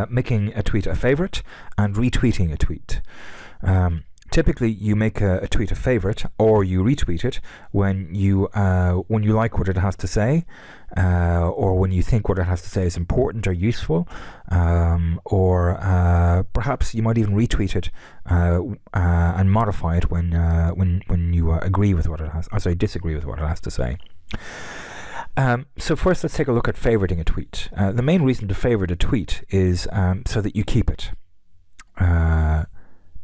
making a tweet a favorite and retweeting a tweet. Typically, you make a tweet a favorite or you retweet it when you like what it has to say, or when you think what it has to say is important or useful, or perhaps you might even retweet it and modify it when you agree with what it has. Disagree with what it has to say. So first, let's take a look at favoriting a tweet. The main reason to favorite a tweet is so that you keep it.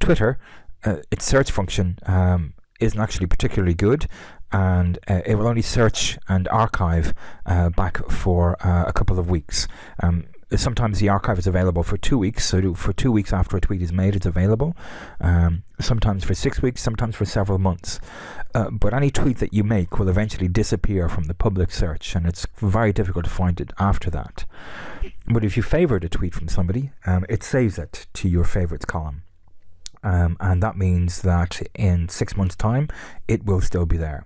Twitter, its search function isn't actually particularly good, and it will only search and archive back for a couple of weeks. Sometimes the archive is available for 2 weeks, so for 2 weeks after a tweet is made, it's available. Sometimes for 6 weeks, sometimes for several months. But any tweet that you make will eventually disappear from the public search, and it's very difficult to find it after that. But if you favorite a tweet from somebody, it saves it to your favorites column. And that means that in 6 months' time, it will still be there.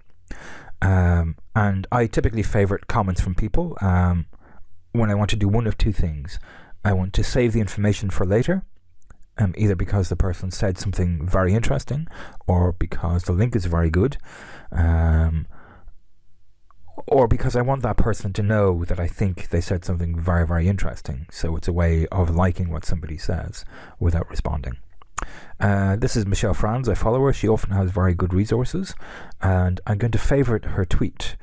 And I typically favorite comments from people when I want to do one of two things. I want to save the information for later, either because the person said something very interesting or because the link is very good, or because I want that person to know that I think they said something very, very interesting. So it's a way of liking what somebody says without responding. This is Michelle Franz. I follow her. She often has very good resources, and I'm going to favorite her tweet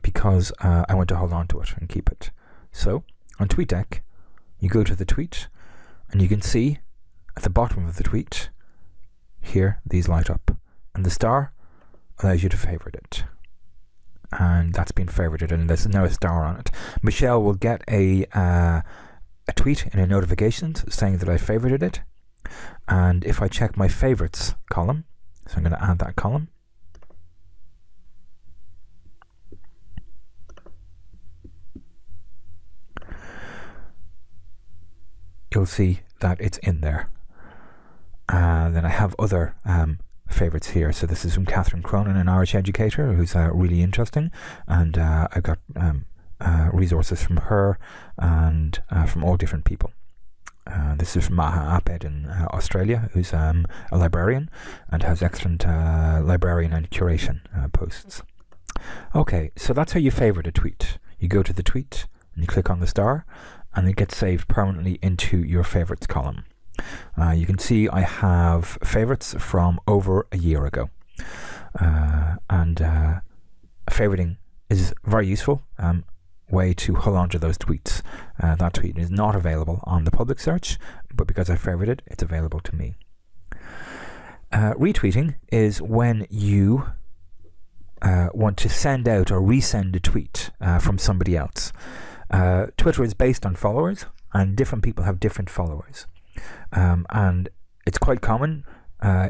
because I want to hold on to it and keep it. So on TweetDeck, you go to the tweet, and you can see at the bottom of the tweet here these light up, and the star allows you to favorite it, and that's been favorited, and there's now a star on it. Michelle will get a tweet in her notifications saying that I favorited it. And if I check my favorites column, so I'm going to add that column, you'll see that it's in there. Then I have other favorites here. So this is from Catherine Cronin, an Irish educator who's really interesting, and I've got resources from her and from all different people. This is from Maha Aped in Australia, who's a librarian and has excellent librarian and curation posts. Okay, so that's how you favorite a tweet. You go to the tweet and you click on the star, and it gets saved permanently into your favorites column. You can see I have favorites from over a year ago, and favoriting is very useful. Way to hold on to those tweets. That tweet is not available on the public search, but because I favorited it, it's available to me. Retweeting is when you want to send out or resend a tweet from somebody else. Twitter is based on followers, and different people have different followers. And it's quite common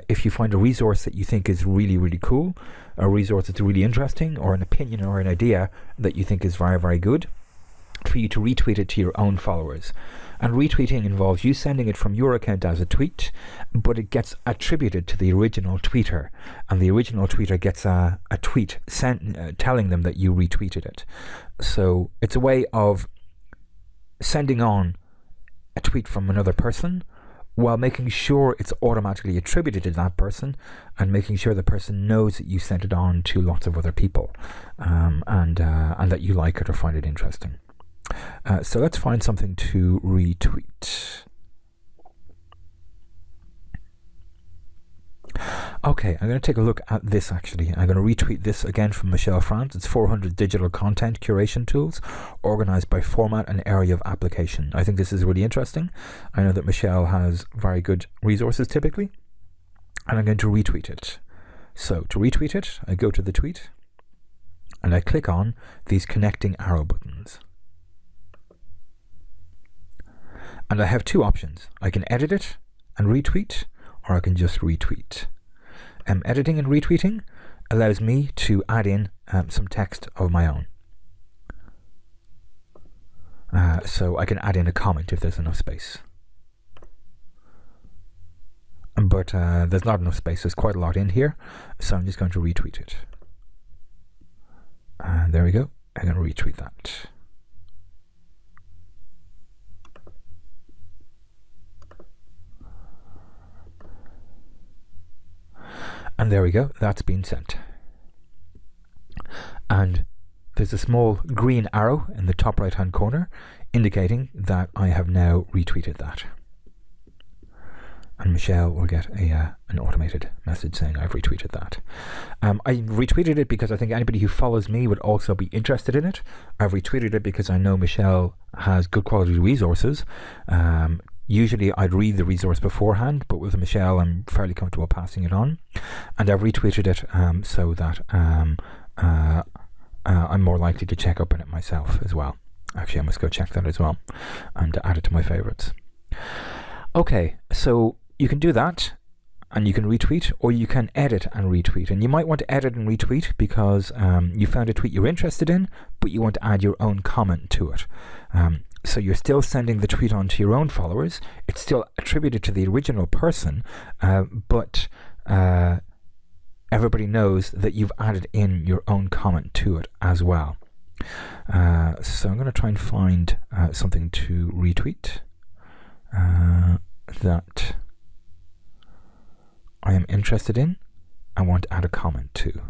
if you find a resource that you think is really, really cool, a resource that's really interesting, or an opinion or an idea that you think is very, very good, for you to retweet it to your own followers. And retweeting involves you sending it from your account as a tweet, but it gets attributed to the original tweeter, and the original tweeter gets a tweet sent telling them that you retweeted it. So it's a way of sending on a tweet from another person while making sure it's automatically attributed to that person, and making sure the person knows that you sent it on to lots of other people, and that you like it or find it interesting. So let's find something to retweet. Okay, I'm going to take a look at this actually. I'm going to retweet this again from Michelle Franz. It's 400 digital content curation tools organized by format and area of application. I think this is really interesting. I know that Michelle has very good resources typically, and I'm going to retweet it. So to retweet it, I go to the tweet and I click on these connecting arrow buttons. And I have two options. I can edit it and retweet, or I can just retweet. Editing and retweeting allows me to add in some text of my own. So I can add in a comment if there's enough space. But there's not enough space. There's quite a lot in here, so I'm just going to retweet it. There we go. I'm going to retweet that. And there we go, that's been sent. And there's a small green arrow in the top right hand corner indicating that I have now retweeted that. And Michelle will get an automated message saying I've retweeted that. I retweeted it because I think anybody who follows me would also be interested in it. I've retweeted it because I know Michelle has good quality resources. Usually I'd read the resource beforehand, but with Michelle I'm fairly comfortable passing it on. And I've retweeted it so that I'm more likely to check up on it myself as well. Actually, I must go check that as well and add it to my favorites. Okay, so you can do that and you can retweet, or you can edit and retweet. And you might want to edit and retweet because you found a tweet you're interested in, but you want to add your own comment to it. So you're still sending the tweet on to your own followers. It's still attributed to the original person, but everybody knows that you've added in your own comment to it as well. So I'm going to try and find something to retweet that I am interested in and want to add a comment to.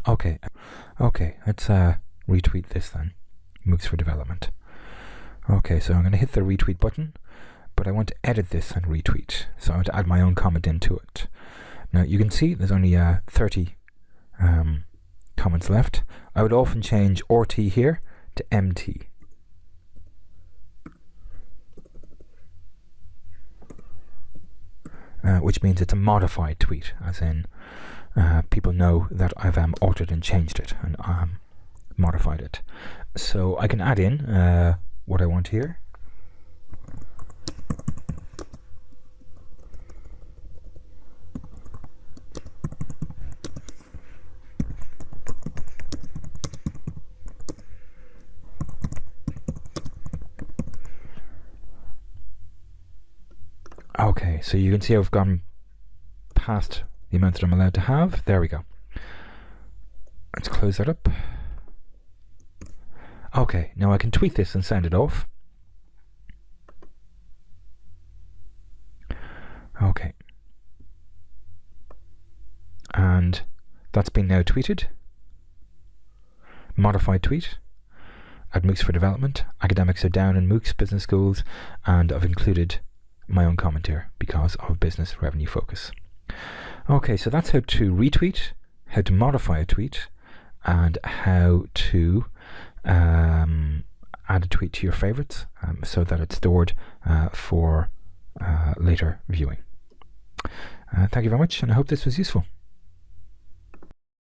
Okay, let's retweet this then. MOOCs for Development. Okay, so I'm going to hit the retweet button, but I want to edit this and retweet. So I want to add my own comment into it. Now you can see there's only 30 comments left. I would often change RT here to MT. Which means it's a modified tweet, as in people know that I've altered and changed it and modified it. So I can add in what I want here. Okay, so you can see I've gone past the amount that I'm allowed to have. There we go. Let's close that up. Okay, now I can tweet this and send it off. Okay. And that's been now tweeted. Modified tweet. At MOOCs for Development. Academics are down in MOOCs, business schools, and I've included my own comment here because of business revenue focus. Okay, so that's how to retweet, how to modify a tweet, and how to add a tweet to your favorites so that it's stored for later viewing. Thank you very much, and I hope this was useful.